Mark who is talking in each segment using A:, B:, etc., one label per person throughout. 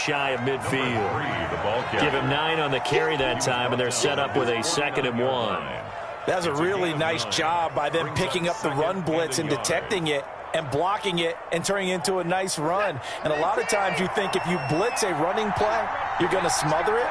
A: shy of midfield. Give him 9 on the carry that time, and they're set up with a 2nd and 1.
B: That's a really nice job by them picking up the run blitz and detecting it and blocking it and turning it into a nice run. And a lot of times you think if you blitz a running play, you're going to smother it.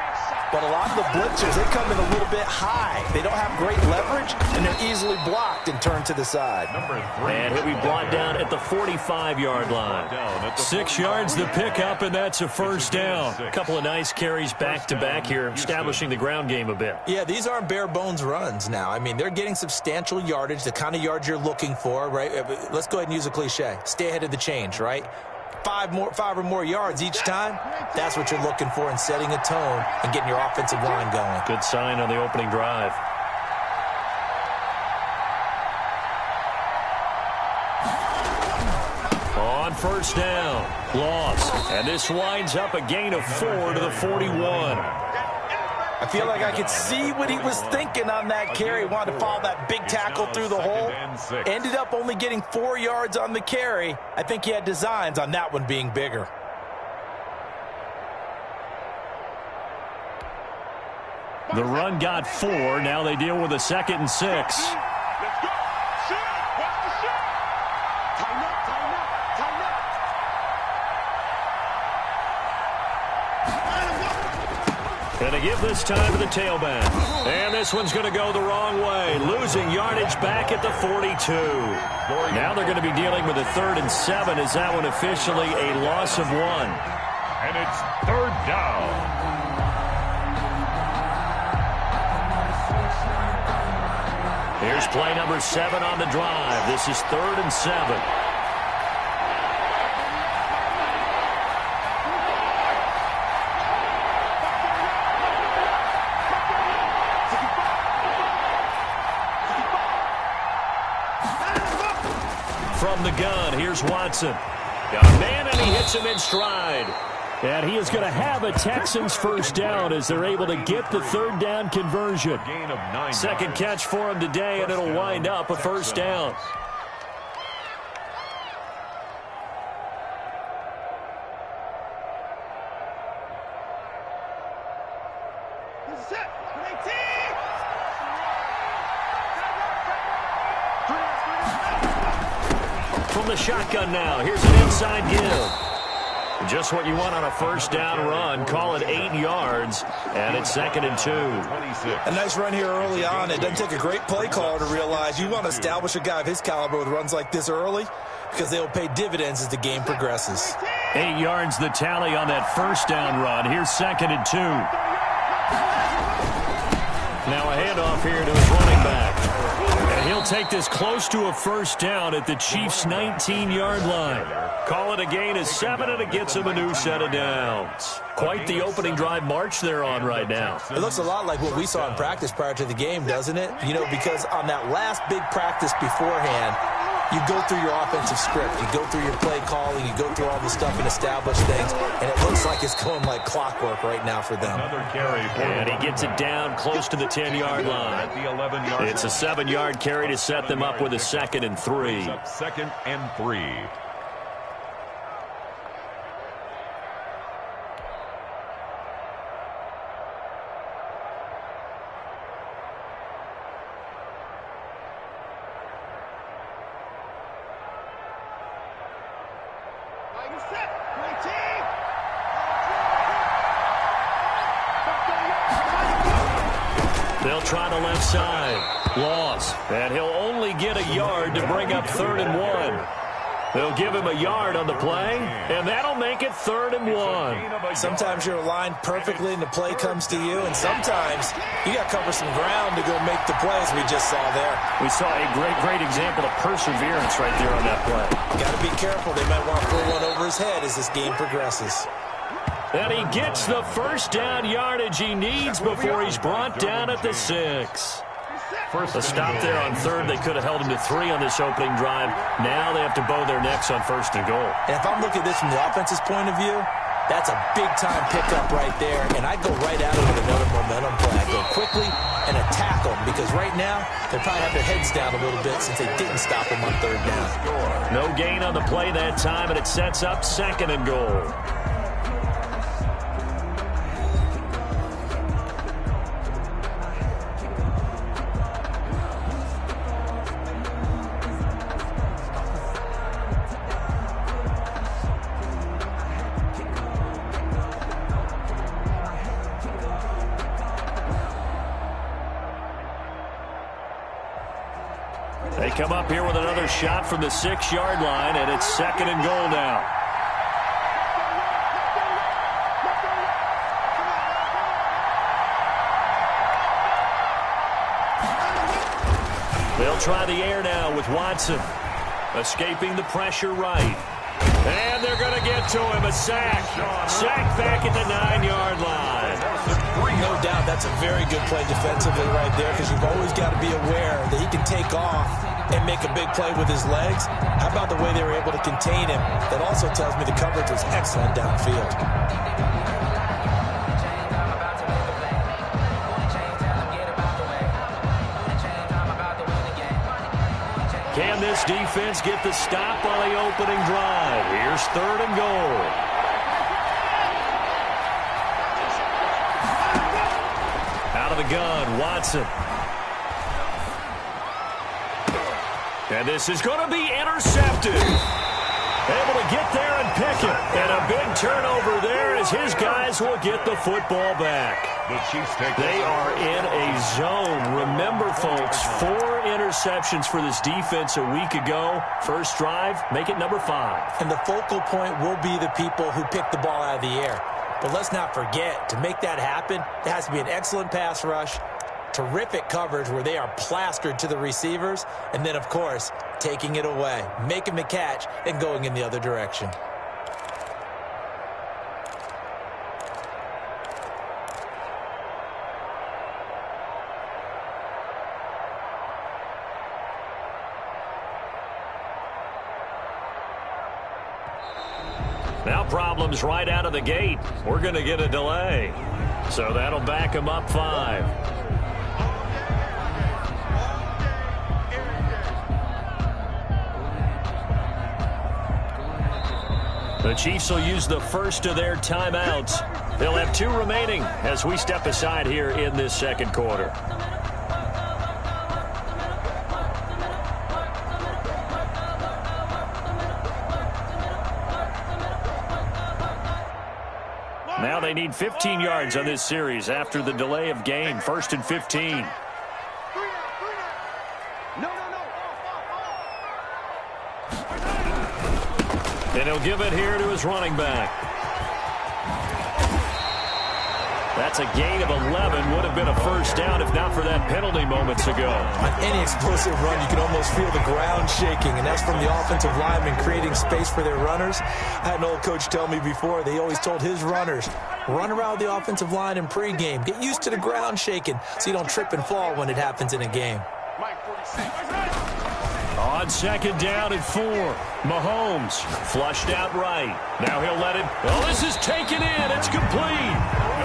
B: But a lot of the blitzers, they come in a little bit high. They don't have great leverage, and they're easily blocked and turned to the side.
A: And he'll be brought down at the 45-yard line. 6 yards the pickup, and that's a first down. A couple of nice carries back-to-back here, establishing the ground game a bit.
B: Yeah, these aren't bare-bones runs now. I mean, they're getting substantial yardage, the kind of yards you're looking for, right? Let's go ahead and use a cliche. Stay ahead of the change, right? 5 or more yards each time, that's what you're looking for in setting a tone and getting your offensive line going.
A: Good sign on the opening drive. On first down, loss. And this winds up a gain of 4 to the 41.
B: I feel like I could see what he was thinking on that carry. Wanted to follow that big tackle through the hole. Ended up only getting 4 yards on the carry. I think he had designs on that one being bigger.
A: The run got 4. Now they deal with a 2nd and 6. And a give this time to the tailback. And this one's going to go the wrong way. Losing yardage back at the 42. Now they're going to be dealing with a 3rd and 7. Is that one officially a loss of 1?
C: And it's 3rd down.
A: Here's play number 7 on the drive. This is 3rd and 7. From the gun, here's Watson. Got a man, and he hits him in stride. And he is going to have a Texans first down as they're able to get the 3rd down conversion. Second catch for him today, and it'll wind up a first down. From the shotgun now, here's an inside give. Just what you want on a first down run. Call it 8 yards, and it's 2nd and 2.
B: A nice run here early on. It doesn't take a great play caller to realize you want to establish a guy of his caliber with runs like this early because they will pay dividends as the game progresses.
A: 8 yards the tally on that first down run. Here's 2nd and 2. Now a handoff here to his running back. And he'll take this close to a first down at the Chiefs' 19-yard line. Call it a gain of 7, and it gets him a new set of downs. Quite the opening drive march they're on right now.
B: It looks a lot like what we saw in practice prior to the game, doesn't it? You know, because on that last big practice beforehand, you go through your offensive script. You go through your play calling. You go through all the stuff and establish things. And it looks like it's going like clockwork right now for them.
A: And he gets it down close to the 10-yard line. It's a 7-yard carry to set them up with a 2nd and 3.
C: 2nd and 3.
A: They'll try the left side. Loss. And he'll only get a yard to bring up 3rd and 1. They'll give him a yard on the play, and that'll make it 3rd and 1.
B: Sometimes you're aligned perfectly and the play comes to you, and sometimes you got to cover some ground to go make the plays we just saw there.
A: We saw a great example of perseverance right there on that play.
B: Got to be careful. They might want to throw one over his head as this game progresses.
A: And he gets the first down yardage he needs before he's brought down at the 6. A stop there on 3rd. They could have held him to 3 on this opening drive. Now they have to bow their necks on 1st and goal.
B: And if I'm looking at this from the offense's point of view, that's a big-time pickup right there. And I go right at it with another momentum play. I go quickly and attack them because right now they probably have their heads down a little bit since they didn't stop them on 3rd down.
A: No gain on the play that time, and it sets up 2nd and goal. come up here with another shot from the 6-yard line, and it's 2nd and goal now. They'll try the air now with Watson. Escaping the pressure right. And they're going to get to him. A sack. Sack back at the 9-yard line.
B: No doubt that's a very good play defensively right there, because you've always got to be aware that he can take off and make a big play with his legs. How about the way they were able to contain him? That also tells me the coverage was excellent downfield.
A: Can this defense get the stop on the opening drive? Here's 3rd and goal. Out of the gun, Watson. And this is going to be intercepted. Able to get there and pick it. And a big turnover there as his guys will get the football back.
C: The Chiefs take
A: They are in a zone. Remember, folks, 4 interceptions for this defense a week ago. First drive, make it number 5.
B: And the focal point will be the people who pick the ball out of the air. But let's not forget, to make that happen, there has to be an excellent pass rush, terrific coverage where they are plastered to the receivers, and then, of course, taking it away, making the catch, and going in the other direction.
A: Now problems right out of the gate. We're going to get a delay. So that'll back them up 5. The Chiefs will use the first of their timeouts. They'll have 2 remaining as we step aside here in this 2nd quarter. Now they need 15 yards on this series after the delay of game. 1st and 15. And he'll give it here to his running back. That's a gain of 11. Would have been a first down if not for that penalty moments ago.
B: On any explosive run, you can almost feel the ground shaking, and that's from the offensive linemen creating space for their runners. I had an old coach tell me before, they always told his runners, run around the offensive line in pregame. Get used to the ground shaking so you don't trip and fall when it happens in a game.
A: On 2nd down and 4. Mahomes flushed out right. Now he'll let it. Oh, this is taken in. It's complete.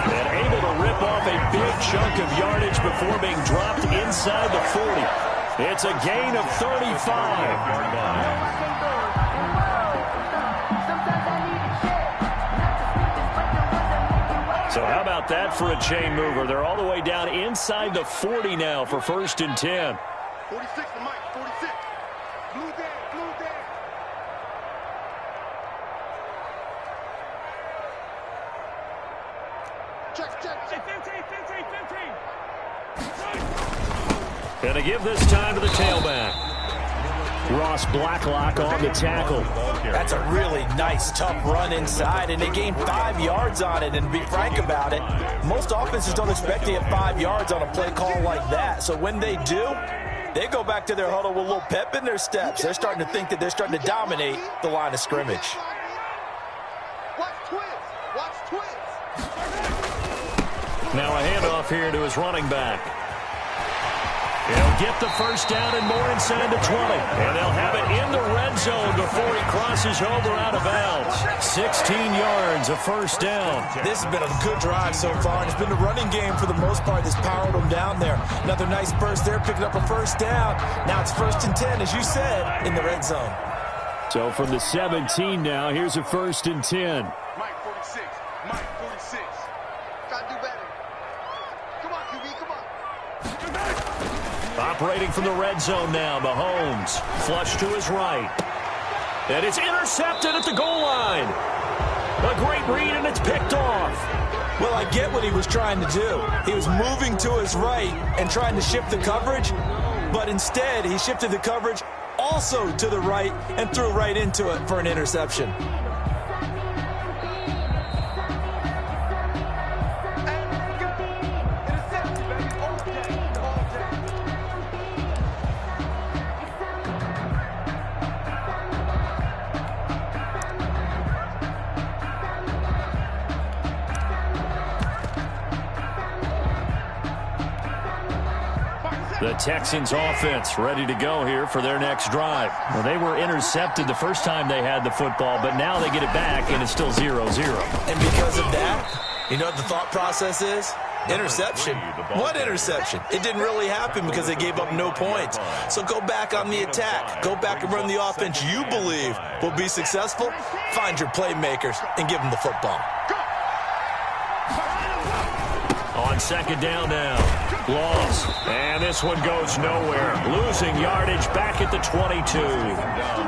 A: And able to rip off a big chunk of yardage before being dropped inside the 40. It's a gain of 35. So how about that for a chain mover? They're all the way down inside the 40 now for 1st and 10.
D: 46 to Mike, 46. Blue down, blue down. Check, check, check. 15, 15.
A: Going to give this time to the tailback. Ross Blacklock on the tackle.
B: That's a really nice, tough run inside, and they gained 5 yards on it. And to be frank about it, most offenses don't expect to get 5 yards on a play call like that. So when they do, they go back to their huddle with a little pep in their steps. They're starting to think that they're starting to dominate the line of scrimmage.
D: Watch twins. Watch twins.
A: Now a handoff here to his running back. He'll get the first down and more inside the 20. And they'll have it in the red zone before he crosses over out of bounds. 16 yards, a first down.
B: This has been a good drive so far, and it's been the running game for the most part that's powered them down there. Another nice burst there, picking up a first down. Now it's 1st and 10, as you said, in the red zone.
A: So from the 17 now, here's a 1st and 10.
D: Mike 46. Mike 46. Gotta do better. Come on, QB, come on.
A: Operating from the red zone now, Mahomes. Flush to his right. And it's intercepted at the goal line. A great read, and it's picked off.
B: Well, I get what he was trying to do. He was moving to his right and trying to shift the coverage. but instead he shifted the coverage also to the right and threw right into it for an interception.
A: The Texans offense ready to go here for their next drive. Well, they were intercepted the first time they had the football, but now they get it back, and it's still 0-0.
B: And because of that, you know what the thought process is? Interception. What interception? It didn't really happen because they gave up no points. So go back on the attack. Go back and run the offense you believe will be successful. Find your playmakers and give them the football.
A: On second down now. Loss. And this one goes nowhere. Losing yardage back at the 22.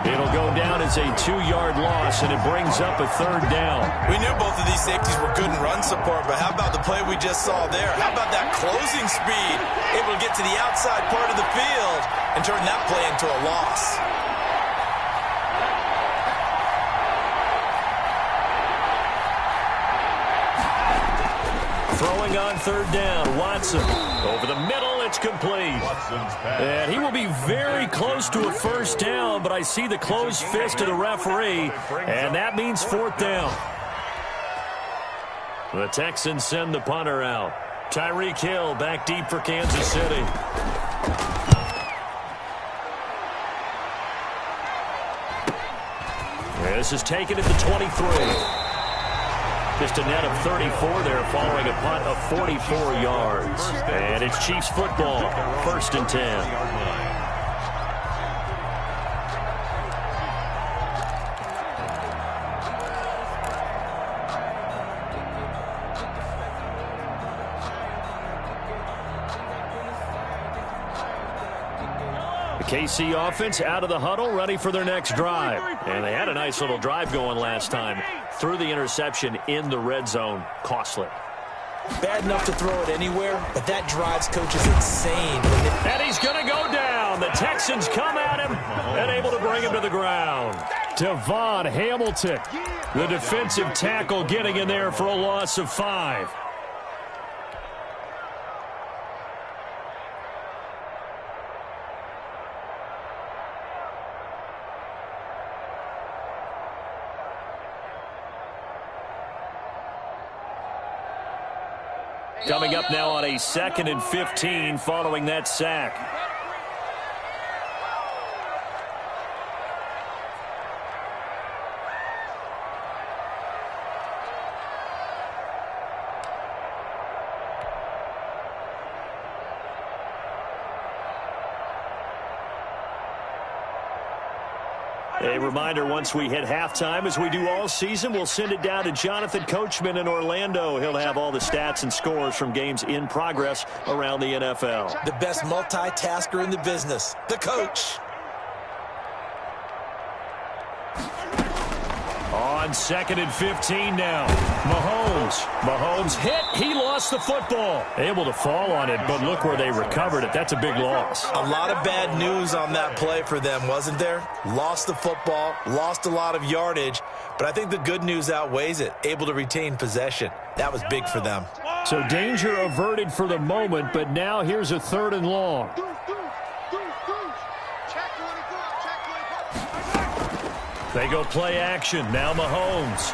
A: It'll go down as a 2-yard loss, and it brings up a third down.
B: We knew both of these safeties were good in run support, but how about the play we just saw there? How about that closing speed? Able to get to the outside part of the field and turn that play into a loss.
A: Throwing on third down, Watson. Over the middle, it's complete. And he will be very close to a first down, but I see the closed fist of the referee, and that means fourth down. The Texans send the punter out. Tyreek Hill back deep for Kansas City. This is taken at the 23. Just a net of 34 there following a punt of 44 yards. And it's Chiefs football, 1st and 10. KC offense out of the huddle, ready for their next drive. And they had a nice little drive going last time. Threw the interception in the red zone. Costly.
B: Bad enough to throw it anywhere, but that drives coaches insane.
A: And he's going to go down. The Texans come at him and able to bring him to the ground. Devon Hamilton, the defensive tackle, getting in there for a loss of 5. Coming up now on a 2nd and 15 following that sack. A reminder, once we hit halftime, as we do all season, we'll send it down to Jonathan Coachman in Orlando. He'll have all the stats and scores from games in progress around the NFL.
B: The best multitasker in the business, the coach.
A: On 2nd and 15 now. Mahomes hit. He lost the football. Able to fall on it, but look where they recovered it. That's a big loss.
B: A lot of bad news on that play for them, wasn't there? Lost the football, lost a lot of yardage, but I think the good news outweighs it. Able to retain possession. That was big for them.
A: So danger averted for the moment, but now here's a 3rd and long. They go play action. Now Mahomes.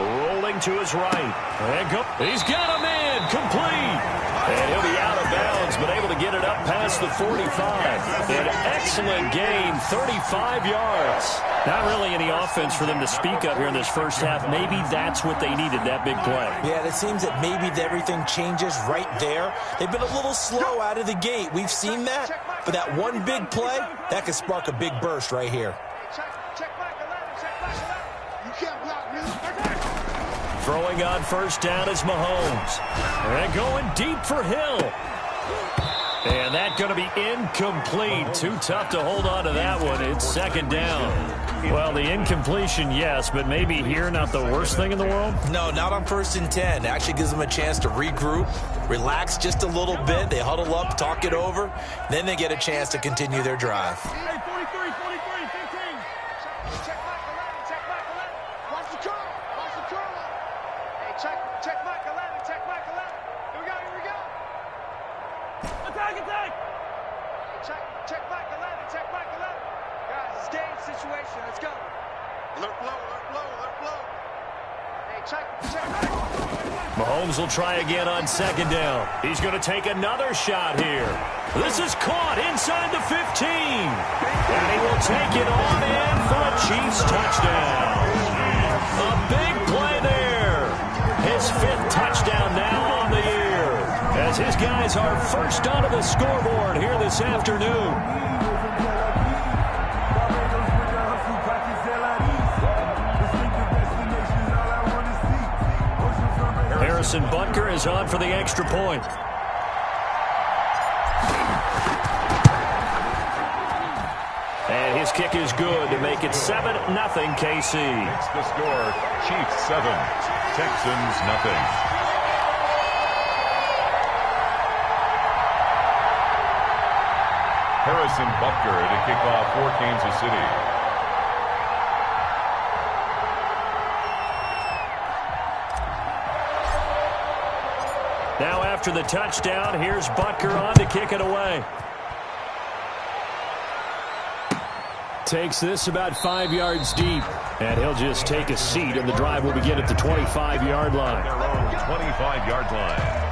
A: Rolling to his right. And go. He's got a man. Complete. And he'll be out of bounds, but able to get it up past the 45. An excellent gain, 35 yards. Not really any offense for them to speak of here in this first half. Maybe that's what they needed, that big play.
B: Yeah, it seems that maybe everything changes right there. They've been a little slow out of the gate. We've seen that. But that one big play, that could spark a big burst right here.
A: Throwing on first down is Mahomes. And going deep for Hill. And that's going to be incomplete. Too tough to hold on to that one. It's 2nd down. Well, the incompletion, yes, but maybe here not the worst thing in the world?
B: No, not on 1st and 10. It actually gives them a chance to regroup, relax just a little bit. They huddle up, talk it over. Then they get a chance to continue their drive.
D: Hey, 43, 15. Check Michael 11, check Michael 11. Watch the curl. Hey, check Michael 11, check Michael 11. Here we go. Attack. Hey, check Michael 11, check Michael 11. Guys, it's game situation. Let's go. Alert blow. Hey, check Michael.
A: Mahomes will try again on 2nd down. He's going to take another shot here. This is caught inside the 15. And he will take it on in for a Chiefs touchdown. A big play there. His 5th touchdown now on the year, as his guys are first onto the scoreboard here this afternoon. Harrison Butker is on for the extra point. And his kick is good to make it 7-0 KC.
C: It's the score. Chiefs 7, Texans nothing. Harrison Butker to kick off for Kansas City.
A: Now after the touchdown, here's Butker on to kick it away. Takes this about 5 yards deep, and he'll just take a seat, and the drive will begin at the 25-yard line.
C: Their own 25-yard line.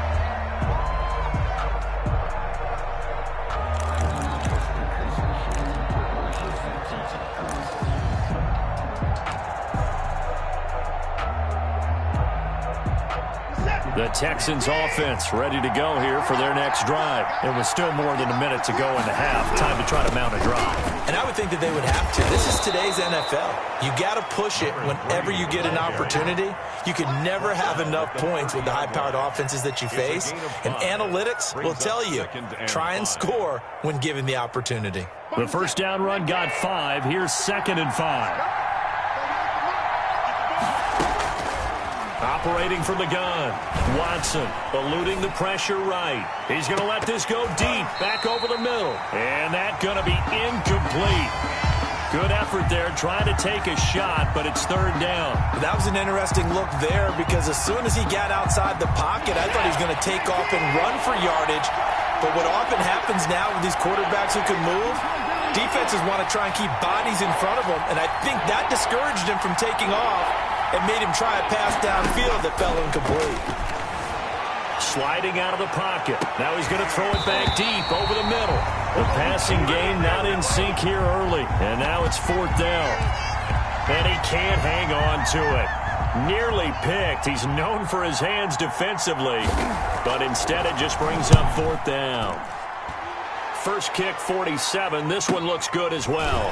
A: The Texans offense ready to go here for their next drive. It was still more than a minute to go in the half. Time to try to mount a drive.
B: And I would think that they would have to. This is today's NFL. You got to push it whenever you get an opportunity. You can never have enough points with the high-powered offenses that you face. And analytics will tell you, try and score when given the opportunity.
A: The first down run got 5. Here's 2nd and 5. Operating from the gun, Watson eluding the pressure right. He's going to let this go deep, back over the middle. And that's going to be incomplete. Good effort there, trying to take a shot, but it's 3rd down.
B: That was an interesting look there, because as soon as he got outside the pocket, I thought he was going to take off and run for yardage. But what often happens now with these quarterbacks who can move, defenses want to try and keep bodies in front of them, and I think that discouraged him from taking off and made him try a pass downfield that fell incomplete.
A: Sliding out of the pocket. Now he's going to throw it back deep over the middle. The passing game not in sync here early. And now it's 4th down. And he can't hang on to it. Nearly picked. He's known for his hands defensively. But instead it just brings up 4th down. First kick, 47. This one looks good as well.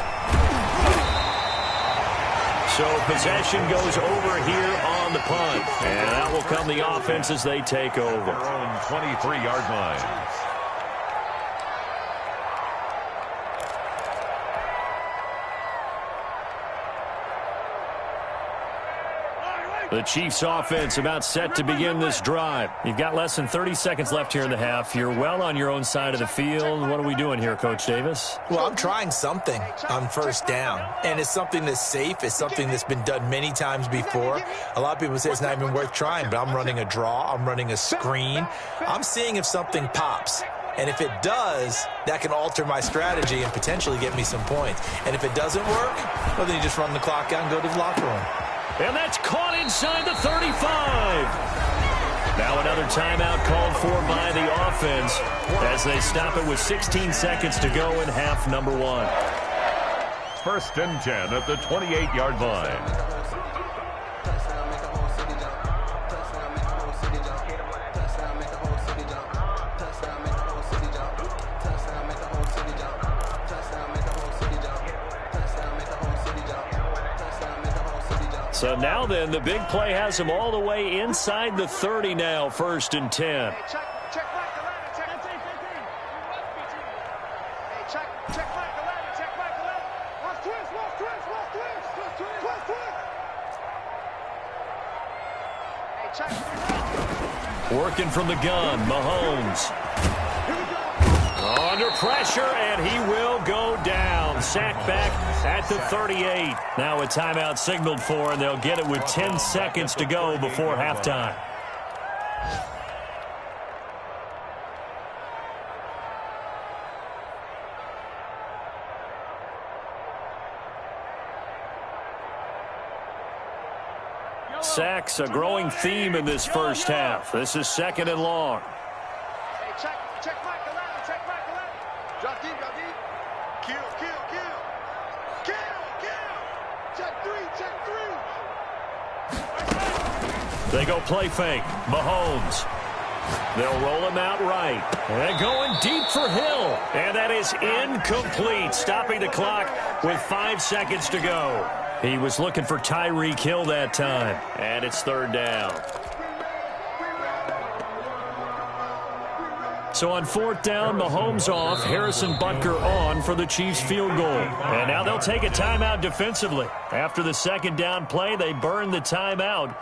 A: So possession goes over here on the punt. And that will come the offense as they take over.
C: Their own 23-yard line.
A: The Chiefs offense about set to begin this drive. You've got less than 30 seconds left here in the half. You're well on your own side of the field. What are we doing here, Coach Davis?
B: Well, I'm trying something on 1st down. And it's something that's safe. It's something that's been done many times before. A lot of people say it's not even worth trying, but I'm running a draw. I'm running a screen. I'm seeing if something pops. And if it does, that can alter my strategy and potentially get me some points. And if it doesn't work, well, then you just run the clock out and go to the locker room.
A: And that's caught inside the 35. Now another timeout called for by the offense as they stop it with 16 seconds to go in half number 1.
C: 1st and 10 at the 28-yard line.
A: So now then, the big play has him all the way inside the 30 now, 1st and 10.
D: Hey, check Mike 11, check 15. Hey, check Mike 11, check Mike 11. Watch twist.
A: Working from the gun, Mahomes. Under pressure, and he will go down. Sacked back at the 38. Now a timeout signaled for, and they'll get it with 10 seconds to go before halftime. Sacks, a growing theme in this first half. This is 2nd and long.
D: Hey, check Mike 11, check Mike 11. Drop deep, drop deep. Kill. Check 3.
A: They go play fake. Mahomes. They'll roll him out right. And going deep for Hill. And that is incomplete, stopping the clock with 5 seconds to go. He was looking for Tyreek Hill that time. And it's 3rd down. So on 4th down, Mahomes off, Harrison Butker on for the Chiefs field goal. And now they'll take a timeout defensively. After the 2nd down play, they burn the timeout,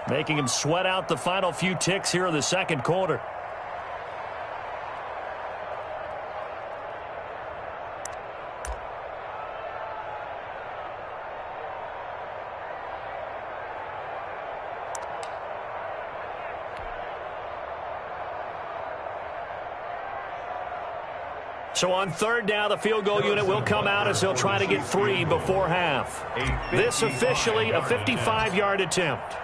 A: making him sweat out the final few ticks here in the 2nd quarter. So on 3rd down, the field goal unit will come out as they'll try to get 3 before half. This officially a 55-yard attempt.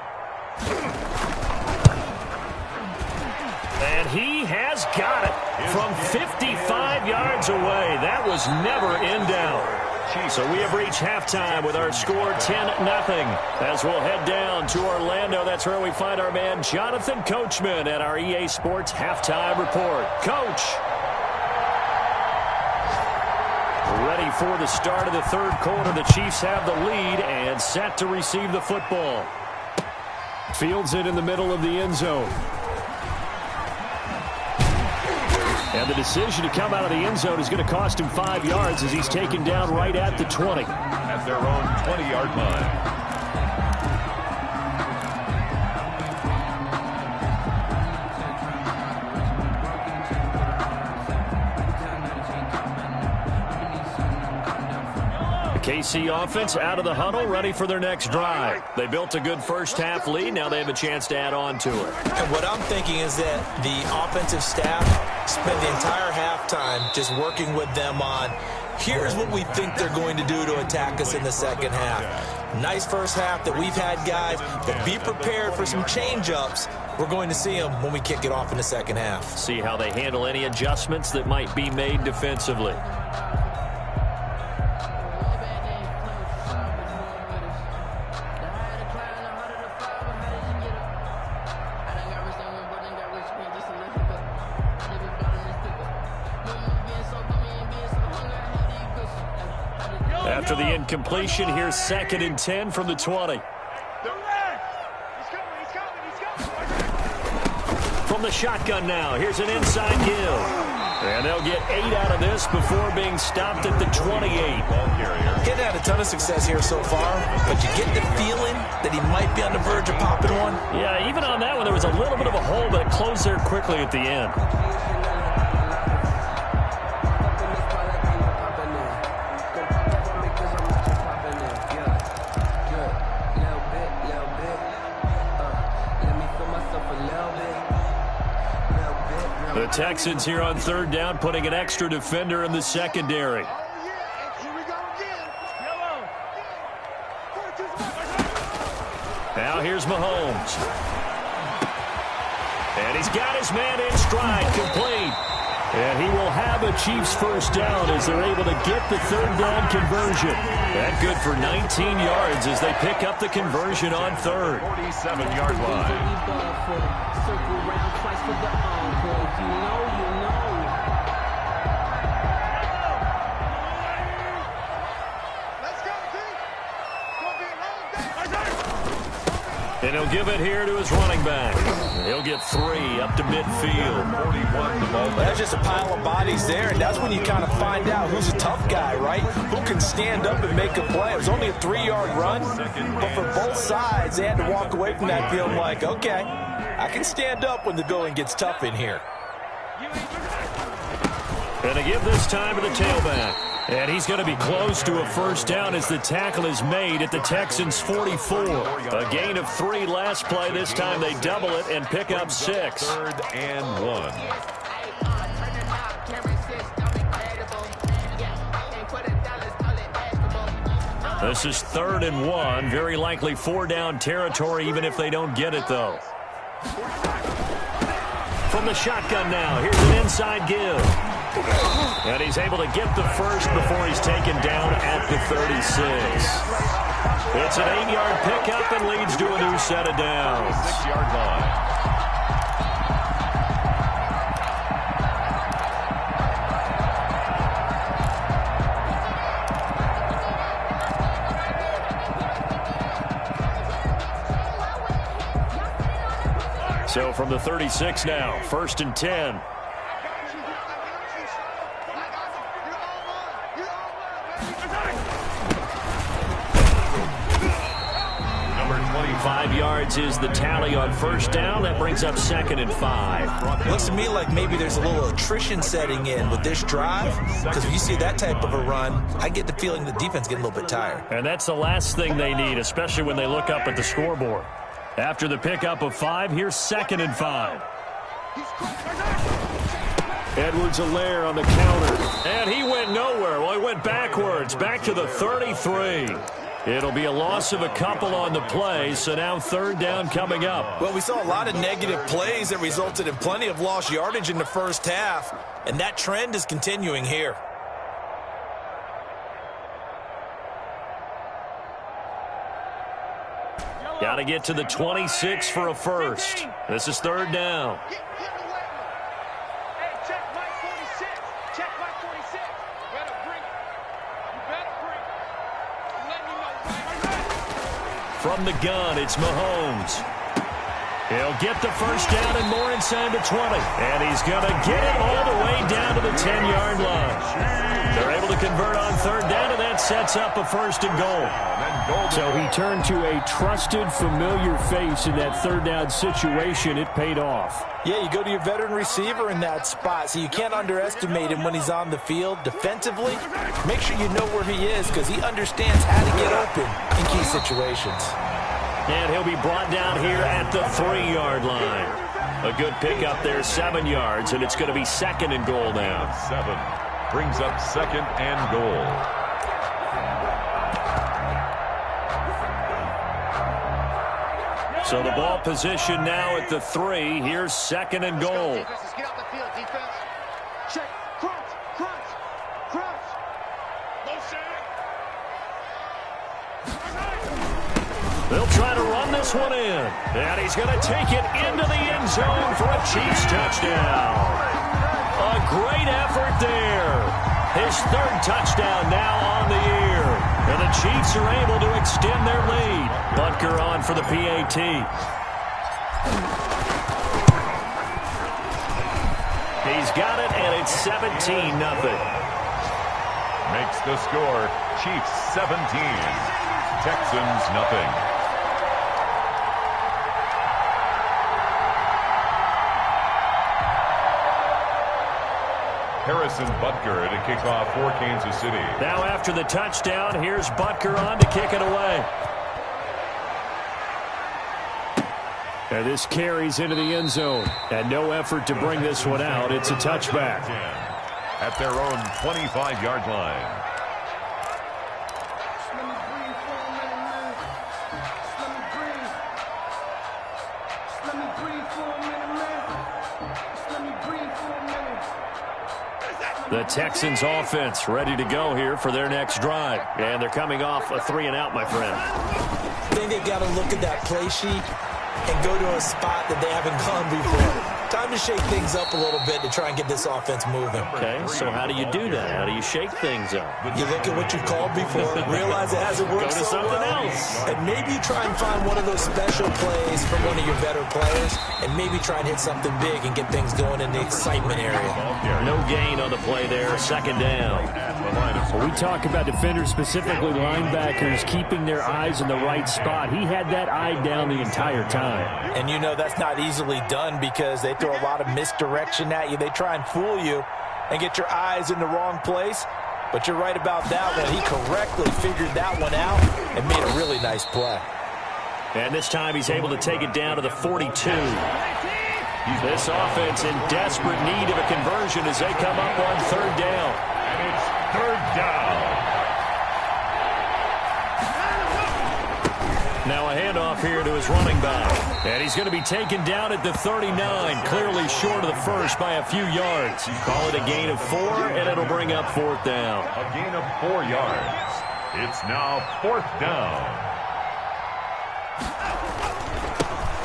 A: And he has got it from 55 yards away. That was never in doubt. So we have reached halftime with our score 10-0. As we'll head down to Orlando, that's where we find our man Jonathan Coachman at our EA Sports Halftime Report. Coach. Ready for the start of the 3rd quarter. The Chiefs have the lead and set to receive the football. Fields it in the middle of the end zone. And the decision to come out of the end zone is going to cost him 5 yards as he's taken down right at the 20.
C: At their own 20-yard line.
A: KC offense out of the huddle, ready for their next drive. They built a good first-half lead. Now they have a chance to add on to it.
B: And what I'm thinking is that the offensive staff spent the entire halftime just working with them on, here's what we think they're going to do to attack us in the 2nd half. Nice first half that we've had, guys, but be prepared for some change-ups. We're going to see them when we kick it off in the 2nd half.
A: See how they handle any adjustments that might be made defensively. After the incompletion, here's 2nd and 10 from the 20. From the shotgun now, here's an inside give. And they'll get 8 out of this before being stopped at the 28.
B: He's had a ton of success here so far, but you get the feeling that he might be on the verge of popping one.
A: Yeah, even on that one, there was a little bit of a hole, but it closed there quickly at the end. The Texans here on 3rd down, putting an extra defender in the secondary. Now here's Mahomes. And he's got his man in stride, complete. And he will have a Chiefs first down as they're able to get the 3rd down conversion. That good for 19 yards as they pick up the conversion on 3rd.
C: 47-yard line.
A: And he'll He'll give it here to his running back. He'll get 3 up to midfield.
C: 41, the ball.
B: That's just a pile of bodies there, and that's when you kind of find out who's a tough guy, right? Who can stand up and make a play. It was only a 3-yard run, but for both sides, they had to walk away from that feeling like, okay, I can stand up when the going gets tough in here.
A: And to give this time to the tailback. And he's going to be close to a first down as the tackle is made at the Texans' 44. A gain of 3 last play. This time they double it and pick up 6.
C: 3rd and 1.
A: This is 3rd and 1. Very likely 4-down territory even if they don't get it, though. From the shotgun now. Here's an inside give. And he's able to get the first before he's taken down at the 36. It's an 8-yard pickup and leads to a new set of downs.
C: 6-yard line.
A: So from the 36 now, 1st and 10. Number 25 yards is the tally on first down. That brings up 2nd and 5.
B: Looks to me like maybe there's a little attrition setting in with this drive, because when you see that type of a run, I get the feeling the defense getting a little bit tired.
A: And that's the last thing they need, especially when they look up at the scoreboard. After the pickup of 5, here's 2nd and 5. Edwards-Helaire on the counter. And he went nowhere. Well, he went backwards, back to the 33. It'll be a loss of a couple on the play, so now 3rd down coming up.
B: Well, we saw a lot of negative plays that resulted in plenty of lost yardage in the first half, and that trend is continuing here.
A: Got to get to the 26 for a first. This is 3rd down.
D: Hey, check Mike 46. Check Mike 46. You better bring it. You better bring it. Let me know right.
A: From the gun, it's Mahomes. He'll get the first down and more inside the 20. And he's going to get it all the way down to the 10-yard line. They're able to convert on 3rd down, and that sets up a 1st and goal. So he turned to a trusted, familiar face in that 3rd down situation. It paid off.
B: Yeah, you go to your veteran receiver in that spot, so you can't underestimate him when he's on the field. Defensively, make sure you know where he is, because he understands how to get open in key situations.
A: And he'll be brought down here at the 3-yard line. A good pickup there, 7 yards, and it's going to be 2nd and goal now.
C: 7 brings up 2nd and goal.
A: So the ball position now at the 3. Here's 2nd and goal.
D: Defenses, get off the field, defense. Check. Crunch. Crunch. Crunch. Motion.
A: They'll try to run this one in. And he's going to take it into the end zone for a Chiefs touchdown. A great effort there. His 3rd touchdown now on the year. And the Chiefs are able to extend their lead. Butker on for the PAT. He's got it, and it's 17-0.
C: Makes the score Chiefs 17, Texans nothing. Harrison Butker to kick off for Kansas City.
A: Now after the touchdown, here's Butker on to kick it away. And this carries into the end zone. And no effort to bring this one out. It's a touchback.
C: At their own 25-yard line.
A: The Texans offense ready to go here for their next drive. And they're coming off a 3-and-out, my friend.
B: I think they've got to look at that play sheet and go to a spot that they haven't gone before. Time time to shake things up a little bit to try and get this offense moving.
A: Okay, so how do you do that? How do you shake things up?
B: You look at what you've called before, realize it hasn't worked
A: Go to
B: so
A: something
B: well,
A: else.
B: and maybe you try and find one of those special plays from one of your better players, and maybe try and hit something big and get things going in the excitement area.
A: No gain on the play there, second down.
E: When we talk about defenders, specifically linebackers, keeping their eyes in the right spot. He had that eye down the entire time.
B: And you know that's not easily done because they throw a lot of misdirection at you. They try and fool you and get your eyes in the wrong place. But you're right about that one. He correctly figured that one out and made a really nice play.
A: And this time he's able to take it down to the 42. This offense in desperate need of a conversion as they come up on third down.
C: And it's third down.
A: Now a handoff here to his running back. And he's going to be taken down at the 39, clearly short of the first by a few yards. Call it a gain of 4, and it'll bring up fourth down.
C: A gain of 4 yards. It's now fourth down.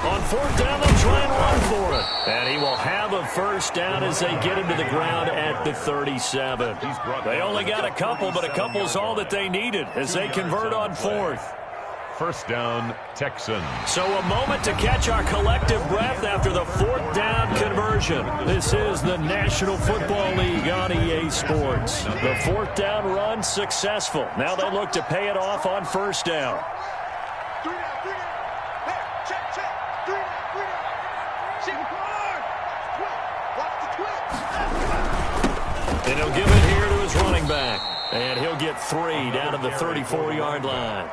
A: On fourth down, they'll try and run for it. And he will have a first down as they get him to the ground at the 37. They only got a couple, but a couple's all that they needed as they convert on fourth.
C: First down, Texans.
A: So a moment to catch our collective breath after the fourth down conversion. This is the National Football League on EA Sports. The fourth down run successful. Now they look to pay it off on first down. And he'll give it here to his running back. And he'll get 3 down to the 34-yard line.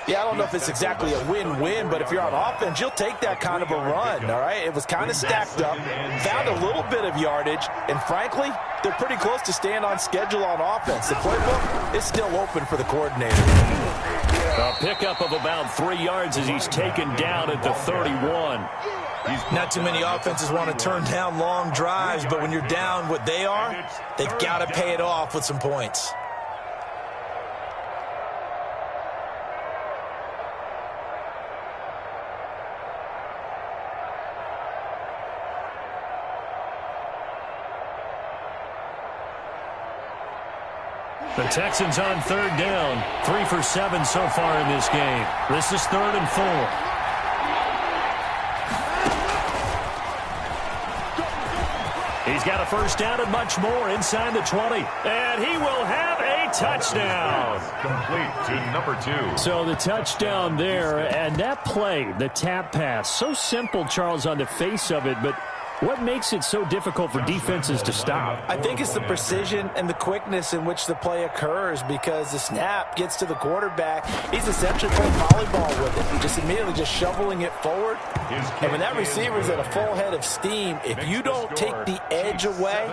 B: Yeah, I don't know if it's exactly a win-win, but if you're on offense, you'll take that kind of a run, all right? It was kind of stacked up, found a little bit of yardage, and frankly, they're pretty close to staying on schedule on offense. The playbook is still open for the coordinator.
A: A pickup of about 3 yards as he's taken down at the 31.
B: Not too many offenses want to turn down long drives, but when you're down what they are, they've got to pay it off with some points.
A: The Texans on third down. 3 for 7 so far in this game. This is 3rd and 4. He's got a first down and much more inside the 20. And he will have a touchdown.
C: Complete to number 2.
E: So the touchdown there, and that play, the tap pass, so simple, Charles, on the face of it, but what makes it so difficult for defenses to stop?
B: I think it's the precision and the quickness in which the play occurs because the snap gets to the quarterback. He's essentially playing volleyball with it, just immediately just shoveling it forward. And when that receiver's at a full head of steam, if you don't take the edge away,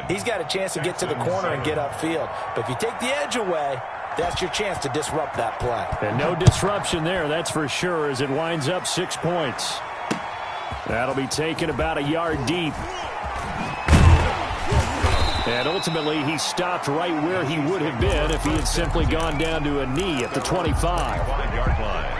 B: he's got a chance to get to the corner and get upfield. But if you take the edge away, that's your chance to disrupt that play.
E: And no disruption there, that's for sure, as it winds up 6 points. That'll be taken about a yard deep. And ultimately, he stopped right where he would have been if he had simply gone down to a knee at the 25.
C: 5-yard line.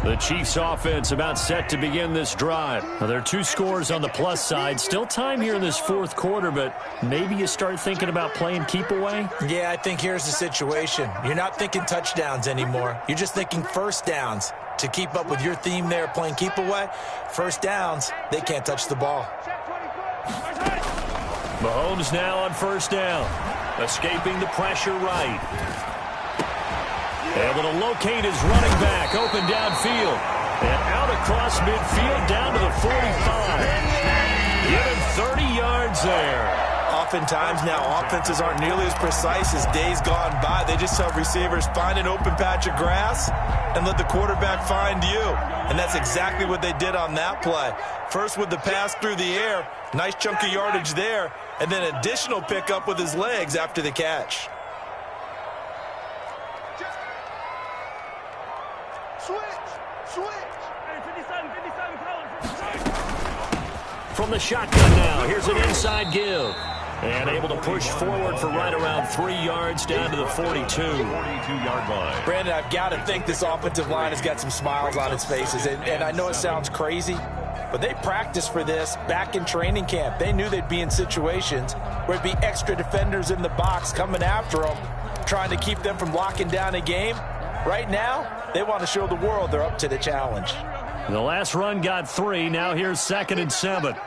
A: The Chiefs offense about set to begin this drive. Now, there are 2 scores on the plus side. Still time here in this fourth quarter, but maybe you start thinking about playing keep away?
B: Yeah, I think here's the situation. You're not thinking touchdowns anymore. You're just thinking first downs. To keep up with your theme there, playing keep away, first downs, they can't touch the ball.
A: Mahomes now on first down. Escaping the pressure right. Able to locate his running back, open downfield. And out across midfield, down to the 45. Give him 30 yards there.
B: Oftentimes now, offenses aren't nearly as precise as days gone by. They just tell receivers, find an open patch of grass and let the quarterback find you. And that's exactly what they did on that play. First with the pass through the air, nice chunk of yardage there, and then additional pickup with his legs after the catch.
D: Switch. Hey, 57,
A: From the shotgun now, here's an inside give. And able to push forward for right around 3 yards down to the 42.
C: 42-yard line.
B: Brandon, I've got to think this offensive line has got some smiles on its faces. And I know it sounds crazy, but they practiced for this back in training camp. They knew they'd be in situations where it'd be extra defenders in the box coming after them, trying to keep them from locking down a game. Right now, they want to show the world they're up to the challenge.
A: The last run got 3. Now here's 2nd and 7.
D: Hey,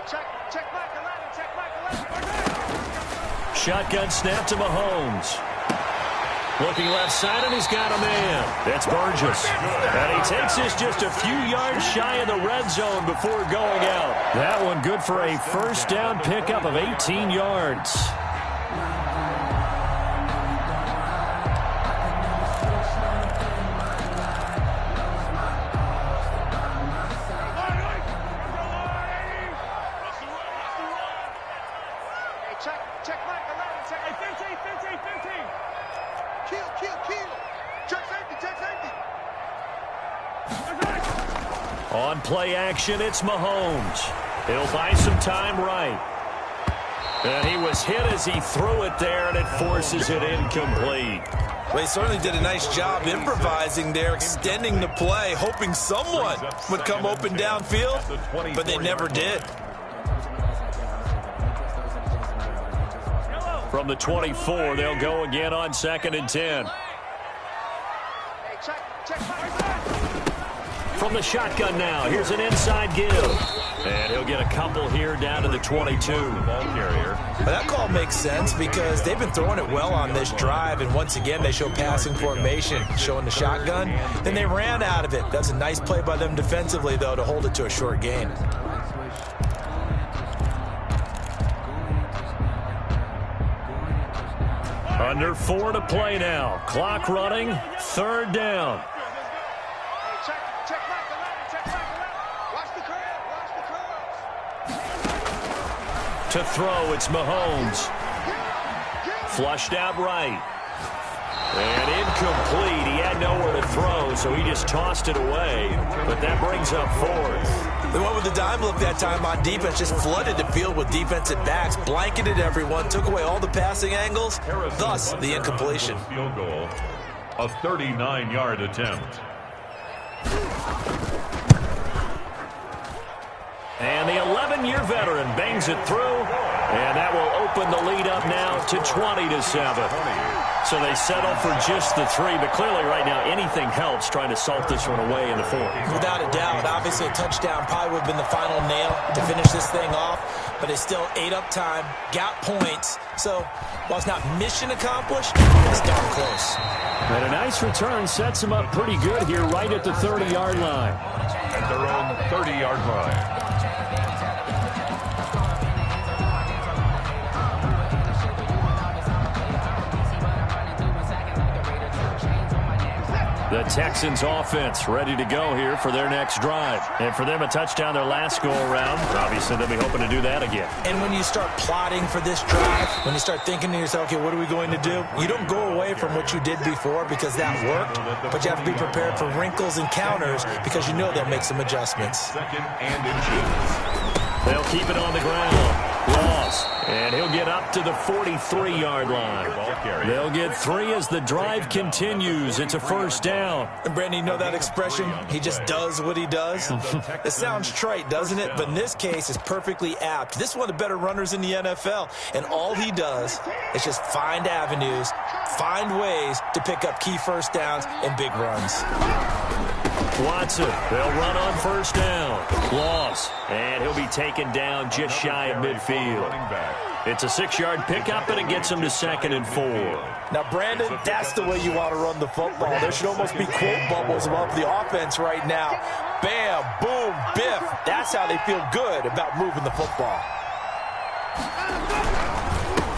D: check back 11.
A: Shotgun snap to Mahomes. Looking left side, and he's got a man. That's Burgess. And he takes this just a few yards shy of the red zone before going out. That one good for a first down pickup of 18 yards.
D: Check back 11. Check 15. Kill. Check safety.
A: On play action, it's Mahomes. He'll buy some time right. And he was hit as he threw it there, and it forces it incomplete.
B: Well, he certainly did a nice job improvising there, extending the play, hoping someone would come open downfield, but they never did.
A: From the 24, they'll go again on 2nd and 10.
D: Hey, check back.
A: From the shotgun now, here's an inside give. And he'll get a couple here down to the 22.
C: Ball carrier.
B: But that call makes sense because they've been throwing it well on this drive, and once again they show passing formation, showing the shotgun. Then they ran out of it. That's a nice play by them defensively, though, to hold it to a short gain.
A: Under 4 to play now. Clock running. 3rd down.
D: Hey, check back 11. Watch the curve.
A: To throw, it's Mahomes. Flushed out right. And incomplete. He had nowhere to throw, so he just tossed it away. But that brings up 4th.
B: They went with the dime look that time on defense, just flooded the field with defensive backs, blanketed everyone, took away all the passing angles, thus the incompletion.
C: Field goal, a 39-yard attempt.
A: And the 11-year veteran bangs it through. And that will open the lead up now to 20-7. So they settle for just the 3, but clearly right now anything helps trying to salt this one away in the 4th.
B: Without a doubt, obviously a touchdown probably would have been the final nail to finish this thing off, but they still ate up time, got points. So while it's not mission accomplished, it's darn close.
A: And a nice return sets them up pretty good here right at the 30-yard line.
C: At their own 30-yard line.
A: The Texans offense ready to go here for their next drive. And for them, a touchdown their last go-around. Obviously, they'll be hoping to do that again.
B: And when you start plotting for this drive, when you start thinking to yourself, okay, what are we going to do? You don't go away from what you did before because that worked, but you have to be prepared for wrinkles and counters because you know they'll make some adjustments.
C: 2nd and inches.
A: They'll keep it on the ground. Loss. And he'll get up to the 43-yard line. They'll get 3 as the drive continues. It's a first down.
B: And Brandon, you know that expression? He just does what he does. It sounds trite, doesn't it? But in this case, it's perfectly apt. This is one of the better runners in the NFL. And all he does is just find avenues, find ways to pick up key first downs and big runs.
A: Watson, they'll run on first down. Loss. And he'll be taken down just shy of midfield. It's a 6-yard pickup, and it gets him to 2nd and 4.
B: Now, Brandon, that's the way you want to run the football. There should almost be quote bubbles above the offense right now. Bam, boom, biff. That's how they feel good about moving the football.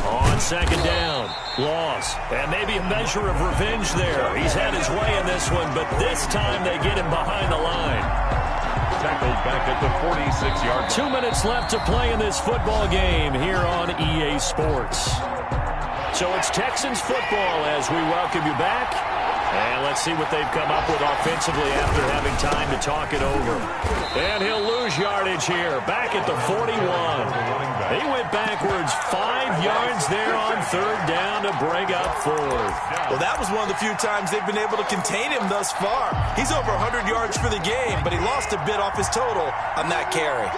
A: On 2nd down, loss. And maybe a measure of revenge there. He's had his way in this one, but this time they get him behind the line.
C: Tackled back at the 46-yard line.
A: 2 minutes left to play in this football game here on EA Sports. So it's Texans football as we welcome you back. And let's see what they've come up with offensively after having time to talk it over. And he'll lose yardage here, back at the 41. He went backwards 5 yards there on third down to bring up fourth.
B: Well, that was one of the few times they've been able to contain him thus far. He's over 100 yards for the game, but he lost a bit off his total on that carry.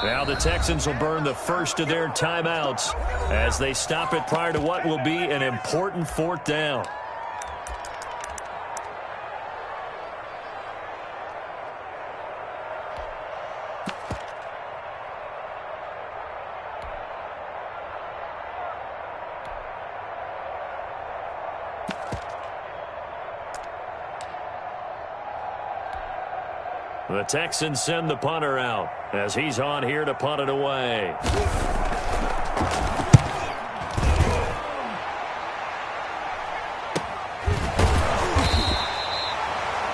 A: Now the Texans will burn the first of their timeouts as they stop it prior to what will be an important fourth down. The Texans send the punter out as he's on here to punt it away.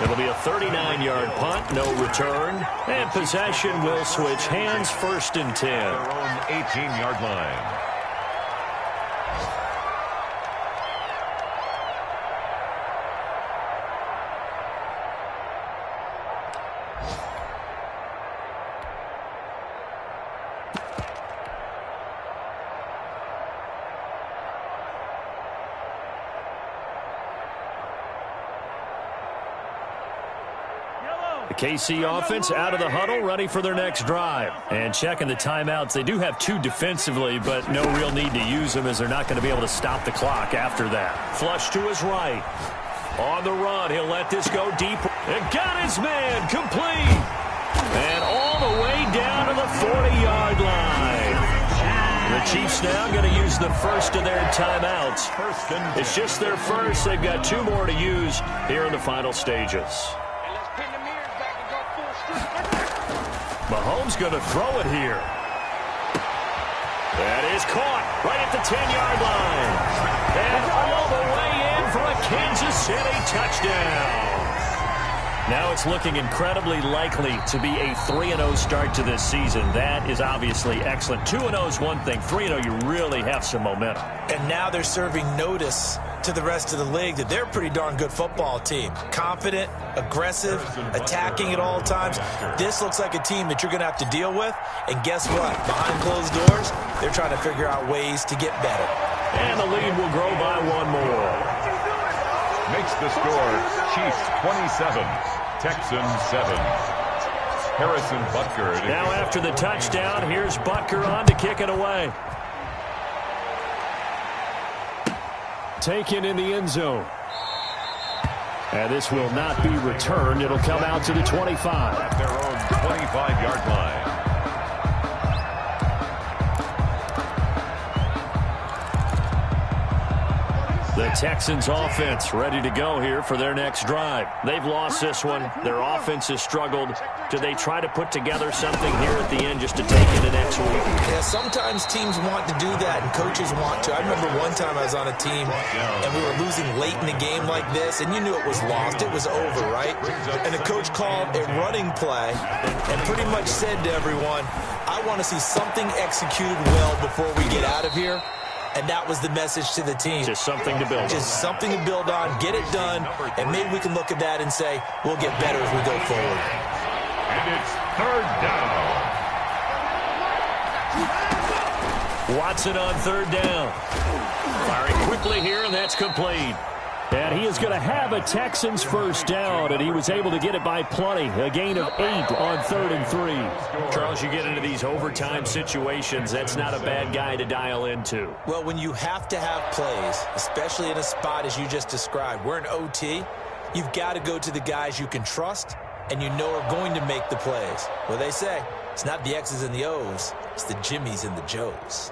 A: It'll be a 39-yard punt, no return, and possession will switch hands, first and 10.
C: Their own 18-yard line.
A: The KC offense out of the huddle, ready for their next drive. And checking the timeouts. They do have 2 defensively, but no real need to use them as they're not going to be able to stop the clock after that. Flush to his right. On the run, he'll let this go deep. And got his man, complete. And all the way down to the 40-yard line. The Chiefs now going to use the first of their timeouts. It's just their first. They've got 2 more to use here in the final stages. Mahomes going to throw it here. That is caught right at the 10-yard line. And all the way in for a Kansas City touchdown. Now it's looking incredibly likely to be a 3-0 start to this season. That is obviously excellent. 2-0 is one thing. 3-0, you really have some momentum.
B: And now they're serving notice to the rest of the league that they're a pretty darn good football team. Confident, aggressive, attacking at all times. This looks like a team that you're going to have to deal with. And guess what? Behind closed doors, they're trying to figure out ways to get better.
A: And the lead will grow by 1 more.
C: Makes the score Chiefs 27, Texans 7. Harrison Butker.
A: Now after the touchdown, here's Butker on to kick it away. Taken in the end zone. And this will not be returned. It'll come out to the 25.
C: At their own 25-yard line.
A: The Texans offense ready to go here for their next drive. They've lost this one. Their offense has struggled. Do they try to put together something here at the end just to take into next week?
B: Yeah, sometimes teams want to do that and coaches want to. I remember one time I was on a team and we were losing late in the game like this and you knew it was lost. It was over, right? And the coach called a running play and pretty much said to everyone, I want to see something executed well before we get out of here. And that was the message to the team.
A: Just something to build on.
B: Just something to build on, get it done, and maybe we can look at that and say, we'll get better as we go forward.
C: And it's third down.
A: Watson on third down. Firing quickly here, and that's complete. And he is going to have a Texans first down, and he was able to get it by plenty. A gain of 8 on 3rd and 3. Charles, you get into these overtime situations, that's not a bad guy to dial into.
B: Well, when you have to have plays, especially in a spot as you just described, we're in OT, you've got to go to the guys you can trust and you know are going to make the plays. Well, they say it's not the X's and the O's, it's the Jimmies and the Joes.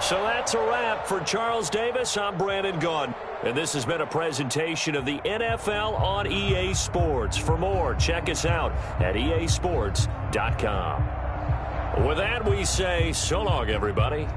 A: So that's a wrap. For Charles Davis, I'm Brandon Gaudin. And this has been a presentation of the NFL on EA Sports. For more, check us out at easports.com. With that, we say so long, everybody.